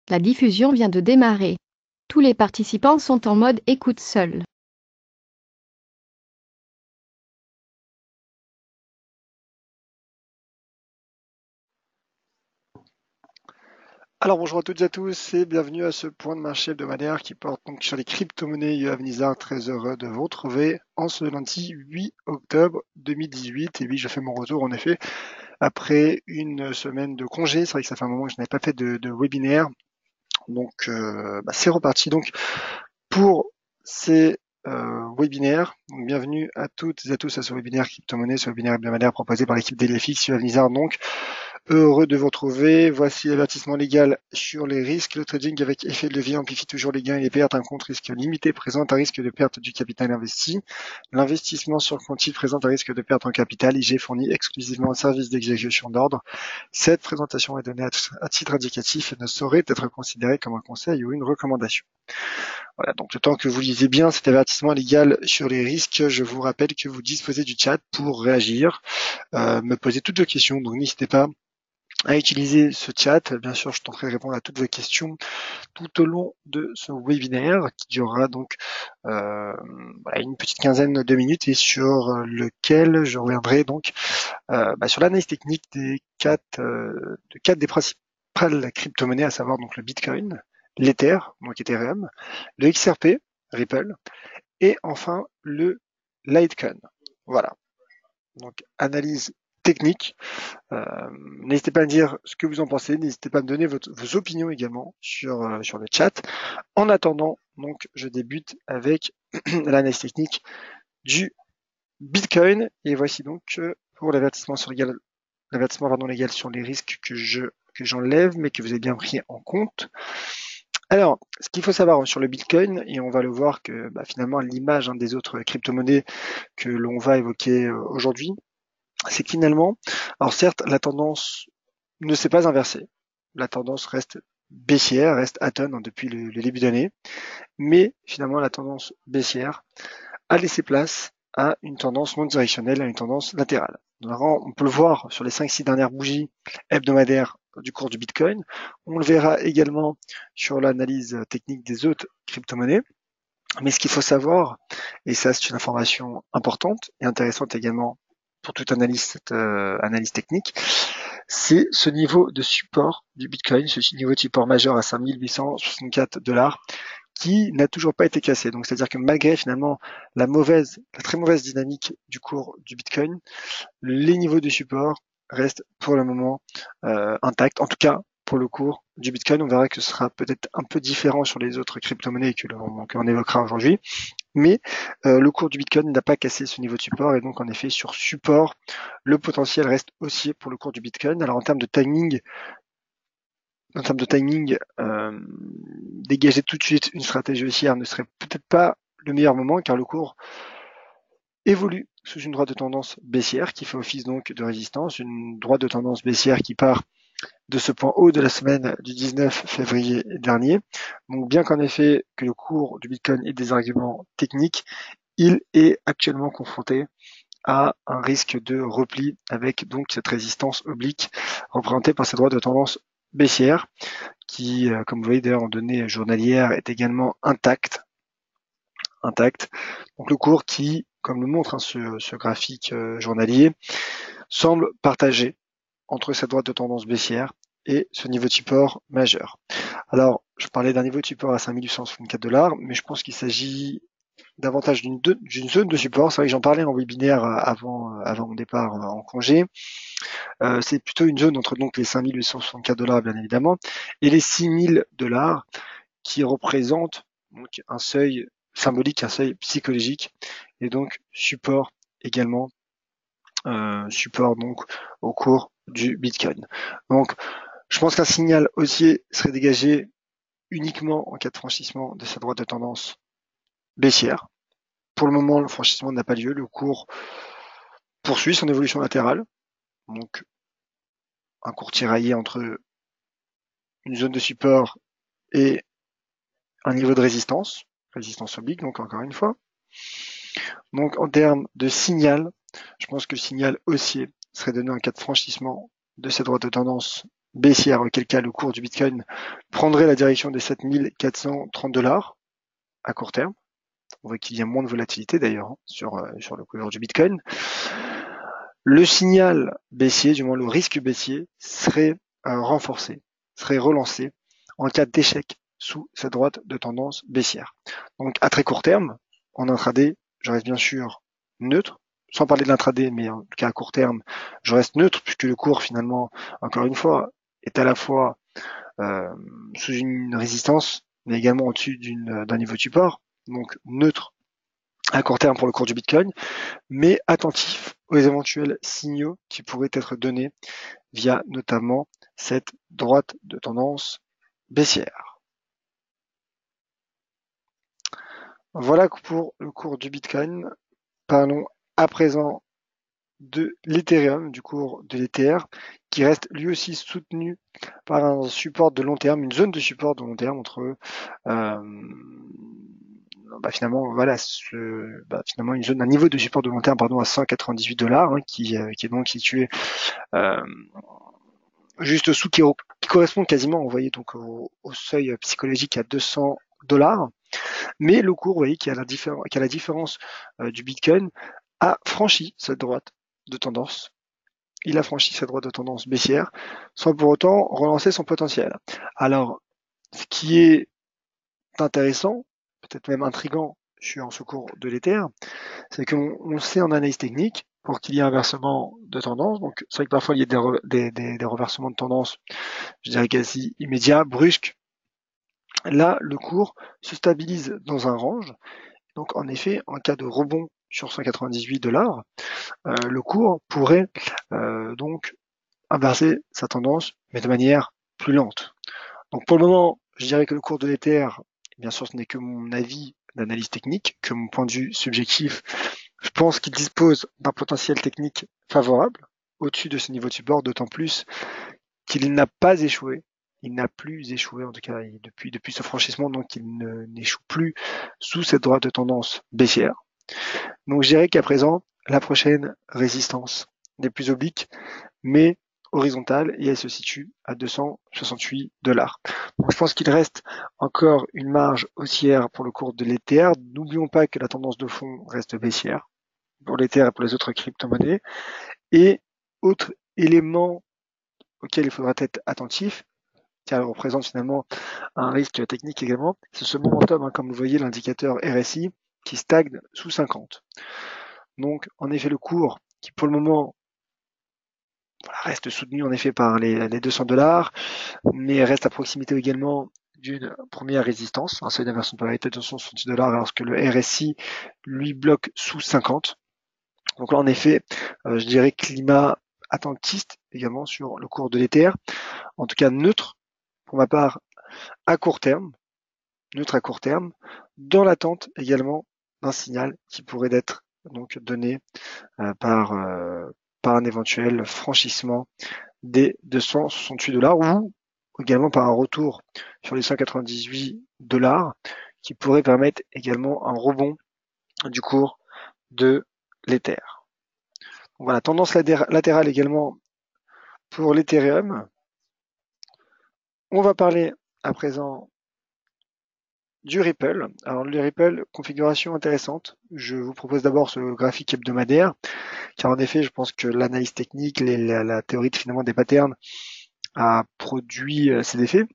La diffusion vient de démarrer. Tous les participants sont en mode écoute seul. Alors bonjour à toutes et à tous et bienvenue à ce point de marché hebdomadaire qui porte donc sur les crypto-monnaies Yoav Nizar. Très heureux de vous retrouver en ce lundi 8 octobre 2018. Et oui, je fais mon retour en effet après une semaine de congé. C'est vrai que ça fait un moment que je n'avais pas fait de webinaire. Donc c'est reparti donc pour ces webinaires. Donc, bienvenue à toutes et à tous à ce webinaire crypto-monnaie, ce webinaire hebdomadaire proposé par l'équipe d'Elefix Yoav Nizar. Donc heureux de vous retrouver. Voici l'avertissement légal sur les risques. Le trading avec effet de levier amplifie toujours les gains et les pertes. Un compte risque limité présente un risque de perte du capital investi. L'investissement sur compte titre présente un risque de perte en capital. IG fournit exclusivement un service d'exécution d'ordre. Cette présentation est donnée à titre indicatif et ne saurait être considérée comme un conseil ou une recommandation. Voilà, donc le temps que vous lisez bien cet avertissement légal sur les risques, je vous rappelle que vous disposez du chat pour réagir, me poser toutes vos questions. Donc n'hésitez pas à utiliser ce chat. Bien sûr, je tenterai de répondre à toutes vos questions tout au long de ce webinaire qui durera donc une petite quinzaine de minutes et sur lequel je reviendrai donc sur l'analyse technique de quatre des principales crypto-monnaies, à savoir donc le Bitcoin, l'Ether, donc Ethereum, le XRP, Ripple, et enfin le Litecoin. Voilà. Donc analyse technique. N'hésitez pas à me dire ce que vous en pensez, n'hésitez pas à me donner vos opinions également sur le chat. En attendant, donc je débute avec l'analyse technique du Bitcoin et voici donc pour l'avertissement légal sur les risques que j'enlève mais que vous avez bien pris en compte. Alors, ce qu'il faut savoir sur le Bitcoin, et on va le voir que finalement l'image des autres crypto-monnaies que l'on va évoquer aujourd'hui, c'est que finalement, alors certes, la tendance ne s'est pas inversée. La tendance reste baissière, reste atone depuis le début d'année, mais finalement la tendance baissière a laissé place à une tendance non directionnelle, à une tendance latérale. On peut le voir sur les 5-6 dernières bougies hebdomadaires du cours du Bitcoin. On le verra également sur l'analyse technique des autres crypto-monnaies. Mais ce qu'il faut savoir, et ça c'est une information importante et intéressante également pour toute analyse technique, c'est ce niveau de support du Bitcoin, ce niveau de support majeur à 5864$ qui n'a toujours pas été cassé. Donc c'est-à-dire que malgré finalement la très mauvaise dynamique du cours du Bitcoin, les niveaux de support restent pour le moment intacts. En tout cas, pour le cours du Bitcoin, on verra que ce sera peut-être un peu différent sur les autres crypto-monnaies que l'on évoquera aujourd'hui. Mais le cours du Bitcoin n'a pas cassé ce niveau de support et donc en effet sur support, le potentiel reste haussier pour le cours du Bitcoin. Alors en termes de timing, dégager tout de suite une stratégie haussière ne serait peut-être pas le meilleur moment car le cours évolue sous une droite de tendance baissière qui fait office donc de résistance, une droite de tendance baissière qui part de ce point haut de la semaine du 19 février dernier. Donc bien qu'en effet que le cours du Bitcoin ait des arguments techniques, il est actuellement confronté à un risque de repli avec donc cette résistance oblique représentée par cette droite de tendance baissière qui, comme vous voyez d'ailleurs en données journalières, est également intacte. Donc le cours qui, comme le montre ce graphique journalier, semble partagé entre cette droite de tendance baissière et ce niveau de support majeur. Alors, je parlais d'un niveau de support à 5864$, mais je pense qu'il s'agit davantage d'une zone de support. C'est vrai que j'en parlais en webinaire avant mon départ en congé. C'est plutôt une zone entre donc les 5864$ bien évidemment et les 6000$ qui représentent donc un seuil symbolique, un seuil psychologique et donc support également, support donc au cours du Bitcoin. Donc je pense qu'un signal haussier serait dégagé uniquement en cas de franchissement de cette droite de tendance baissière. Pour le moment, le franchissement n'a pas lieu. Le cours poursuit son évolution latérale. Donc, un cours tiraillé entre une zone de support et un niveau de résistance oblique, donc encore une fois. Donc, en termes de signal, je pense que le signal haussier serait donné en cas de franchissement de cette droite de tendance baissière, auquel cas le cours du Bitcoin prendrait la direction des 7430 $ à court terme. On voit qu'il y a moins de volatilité d'ailleurs sur le cours du Bitcoin. Le signal baissier, du moins le risque baissier, serait renforcé, serait relancé en cas d'échec sous cette droite de tendance baissière. Donc à très court terme, en intraday, je reste bien sûr neutre, sans parler de l'intraday, mais en tout cas à court terme, je reste neutre puisque le cours finalement, encore une fois, est à la fois sous une résistance, mais également au-dessus d'un niveau de support, donc neutre à court terme pour le cours du Bitcoin, mais attentif aux éventuels signaux qui pourraient être donnés via notamment cette droite de tendance baissière. Voilà pour le cours du Bitcoin. Parlons à présent de l'Ethereum, du cours de l'Ether, qui reste lui aussi soutenu par un support de long terme, une zone de support de long terme entre finalement voilà finalement une zone, un niveau de support de long terme à 198 $, qui est donc situé juste sous, qui correspond quasiment, vous voyez, donc au seuil psychologique à 200 $. Mais le cours, vous voyez, qui a la différence du Bitcoin, a franchi cette droite de tendance. Il a franchi cette droite de tendance baissière, sans pour autant relancer son potentiel. Alors, ce qui est intéressant, peut-être même intriguant sur ce cours de l'Ether, c'est qu'on sait en analyse technique, pour qu'il y ait un inversement de tendance, donc c'est vrai que parfois il y a des reversements de tendance, je dirais quasi immédiats, brusques. Là, le cours se stabilise dans un range. Donc en effet, en cas de rebond sur 198 $, le cours pourrait donc inverser sa tendance, mais de manière plus lente. Donc pour le moment, je dirais que le cours de l'Ether, bien sûr, ce n'est que mon avis d'analyse technique, que mon point de vue subjectif. Je pense qu'il dispose d'un potentiel technique favorable au-dessus de ce niveau de support, d'autant plus qu'il n'a pas échoué. Il n'a plus échoué, en tout cas depuis ce franchissement, donc il n'échoue plus sous cette droite de tendance baissière. Donc je dirais qu'à présent, la prochaine résistance n'est plus oblique, mais horizontale, et elle se situe à 268 $. Donc je pense qu'il reste encore une marge haussière pour le cours de l'Ether. N'oublions pas que la tendance de fond reste baissière pour l'Ether et pour les autres crypto-monnaies. Et autre élément auquel il faudra être attentif, car elle représente finalement un risque technique également, c'est ce momentum, comme vous voyez l'indicateur RSI, qui stagne sous 50. Donc en effet le cours, qui pour le moment reste soutenu en effet par les 200 $, mais reste à proximité également d'une première résistance, un seuil d'inversion de polarité de 270 $, alors que le RSI lui bloque sous 50. Donc là en effet, je dirais climat attentiste également sur le cours de l'Ether, en tout cas neutre pour ma part à court terme, dans l'attente également d'un signal qui pourrait être donc donné par un éventuel franchissement des 268 $ ou également par un retour sur les 198 $ qui pourrait permettre également un rebond du cours de l'Ether. Voilà, tendance latérale également pour l'Ethereum. On va parler à présent du Ripple. Alors le Ripple, configuration intéressante. Je vous propose d'abord ce graphique hebdomadaire, car en effet, je pense que l'analyse technique, la théorie finalement des patterns a produit ses effets,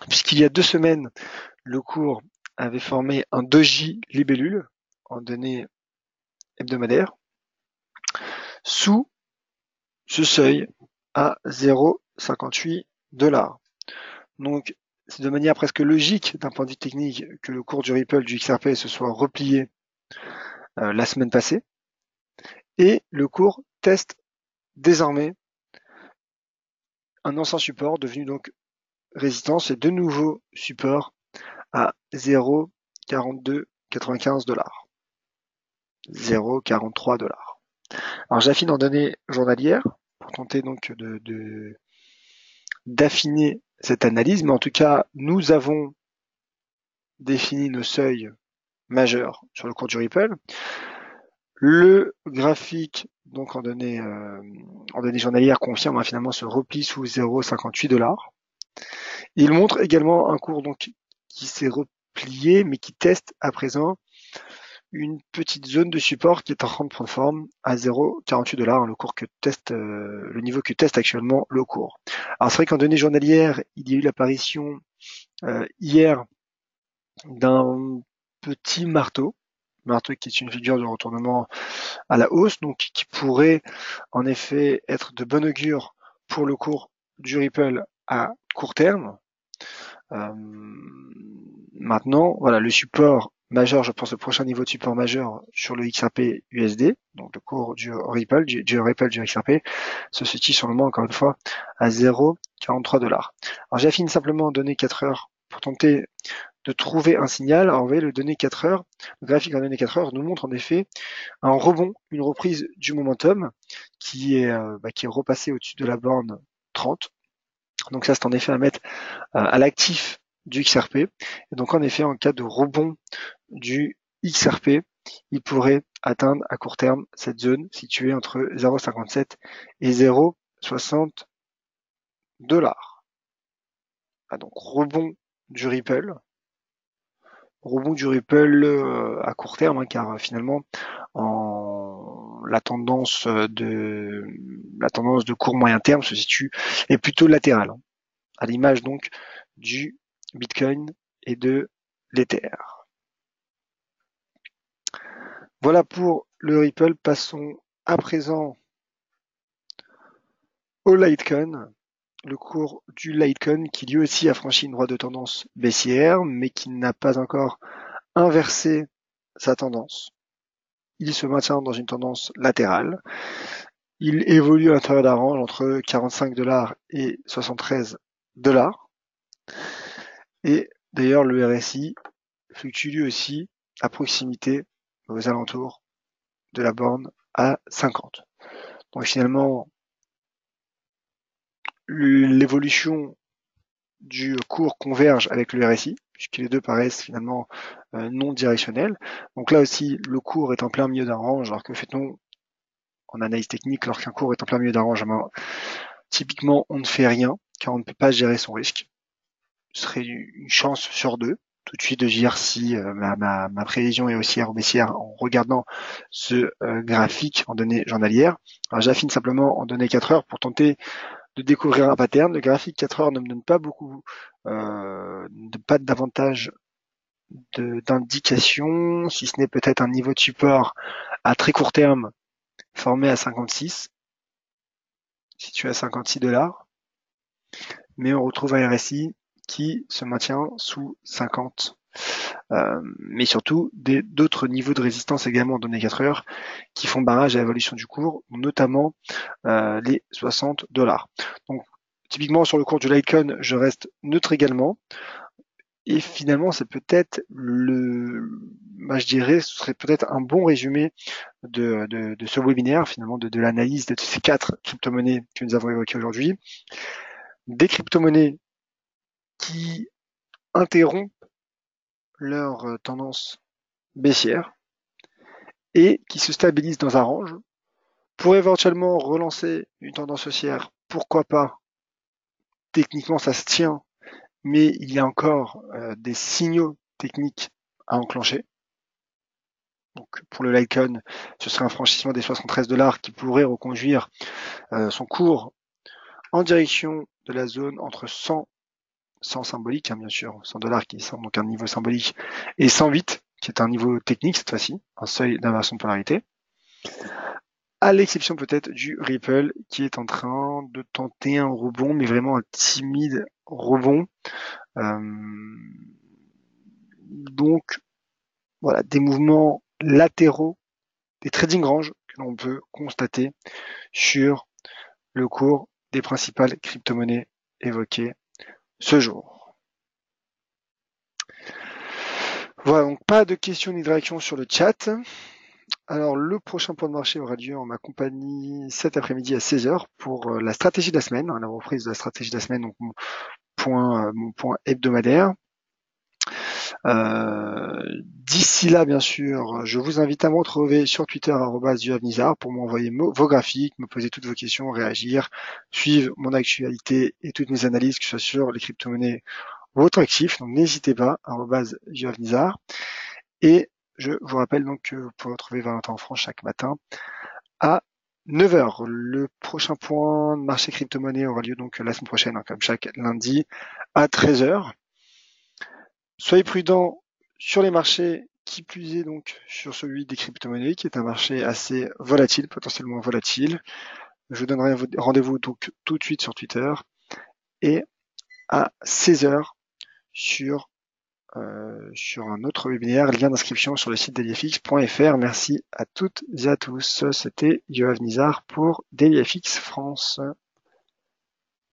puisqu'il y a 2 semaines, le cours avait formé un doji libellule en données hebdomadaires sous ce seuil à 0,58 $. Donc c'est de manière presque logique d'un point de vue technique que le cours du Ripple du XRP se soit replié la semaine passée, et le cours teste désormais un ancien support devenu donc résistance et de nouveaux supports à 0,4295 $, 0,43 $. Alors j'affine en données journalières pour tenter donc d'affiner cette analyse, mais en tout cas nous avons défini nos seuils majeurs sur le cours du Ripple. Le graphique donc en données journalières, confirme finalement ce repli sous 0,58 $. Il montre également un cours donc qui s'est replié, mais qui teste à présent une petite zone de support qui est en train de prendre forme à 0,48 $, le cours que teste, le niveau que teste actuellement le cours. Alors c'est vrai qu'en données journalières, il y a eu l'apparition hier d'un petit marteau qui est une figure de retournement à la hausse, donc qui pourrait en effet être de bon augure pour le cours du Ripple à court terme. Maintenant, voilà, le support majeur, je pense le prochain niveau de support majeur sur le XRP USD, donc le cours du Ripple, du XRP, se situe sur le moment, encore une fois, à 0,43 $. Alors j'affine simplement en données 4 heures pour tenter de trouver un signal. Alors vous voyez, le graphique en données 4 heures nous montre en effet un rebond, une reprise du momentum qui est repassé au-dessus de la borne 30. Donc ça, c'est en effet à mettre à l'actif du XRP. Et donc en effet, en cas de rebond du XRP, il pourrait atteindre à court terme cette zone située entre 0,57 et 0,60 $. Ah, donc rebond du Ripple. À court terme, car finalement, la tendance de court moyen terme est plutôt latérale, à l'image donc du Bitcoin et de l'Ether. Voilà pour le Ripple. Passons à présent au Litecoin. Le cours du Litecoin qui lui aussi a franchi une droite de tendance baissière, mais qui n'a pas encore inversé sa tendance. Il se maintient dans une tendance latérale. Il évolue à l'intérieur d'un range entre 45 $ et 73 $. Et d'ailleurs, le RSI fluctue lui aussi à proximité, aux alentours de la borne à 50. Donc finalement, l'évolution du cours converge avec le RSI, puisque les deux paraissent finalement non directionnels. Donc là aussi, le cours est en plein milieu d'un range, alors que fait-on en analyse technique lorsqu'un cours est en plein milieu d'un range? Typiquement, on ne fait rien, car on ne peut pas gérer son risque. Ce serait une chance sur deux, tout de suite, de dire si ma prévision est haussière ou baissière en regardant ce graphique en données journalières. Alors j'affine simplement en données 4 heures pour tenter de découvrir un pattern. Le graphique 4 heures ne me donne pas beaucoup, pas davantage d'indications, si ce n'est peut-être un niveau de support à très court terme formé à 56, situé à 56 $. Mais on retrouve un RSI qui se maintient sous 50. Mais surtout d'autres niveaux de résistance également en données 4 heures qui font barrage à l'évolution du cours, notamment les 60 $. Donc typiquement sur le cours du Litecoin, je reste neutre également. Et finalement, c'est peut-être je dirais, ce serait peut-être un bon résumé de ce webinaire, finalement, de l'analyse de ces 4 crypto-monnaies que nous avons évoquées aujourd'hui. Des crypto-monnaies qui interrompent leur tendance baissière et qui se stabilisent dans un range pour éventuellement relancer une tendance haussière. Pourquoi pas? Techniquement, ça se tient, mais il y a encore des signaux techniques à enclencher. Donc pour le Litecoin, ce serait un franchissement des 73 $ qui pourrait reconduire son cours en direction de la zone entre 100 symbolique, bien sûr, 100 $ qui est donc un niveau symbolique, et 108 qui est un niveau technique cette fois-ci, un seuil d'inversion de polarité, à l'exception peut-être du Ripple qui est en train de tenter un rebond, mais vraiment un timide rebond. Donc voilà, des mouvements latéraux, des trading ranges que l'on peut constater sur le cours des principales crypto-monnaies évoquées ce jour. Voilà, donc pas de questions ni de réactions sur le chat. Alors le prochain point de marché aura lieu en ma compagnie cet après-midi à 16 h pour la stratégie de la semaine, la reprise de la stratégie de la semaine, donc mon point hebdomadaire. D'ici là, bien sûr, je vous invite à me retrouver sur Twitter @youhavnizar pour m'envoyer vos graphiques, me poser toutes vos questions, réagir, suivre mon actualité et toutes mes analyses, que ce soit sur les crypto-monnaies ou autres actifs. Donc n'hésitez pas @youhavnizar. Et je vous rappelle donc que vous pouvez retrouver Valentin en France chaque matin à 9 heures. Le prochain point de marché crypto-monnaie aura lieu donc la semaine prochaine, hein, comme chaque lundi, à 13 heures. Soyez prudents sur les marchés, qui plus est donc sur celui des crypto-monnaies, qui est un marché assez volatile, potentiellement volatile. Je vous donnerai rendez-vous donc tout de suite sur Twitter et à 16 heures sur un autre webinaire, lien d'inscription sur le site dailyfx.fr. Merci à toutes et à tous. C'était Yoav Nizar pour Dailyfx France.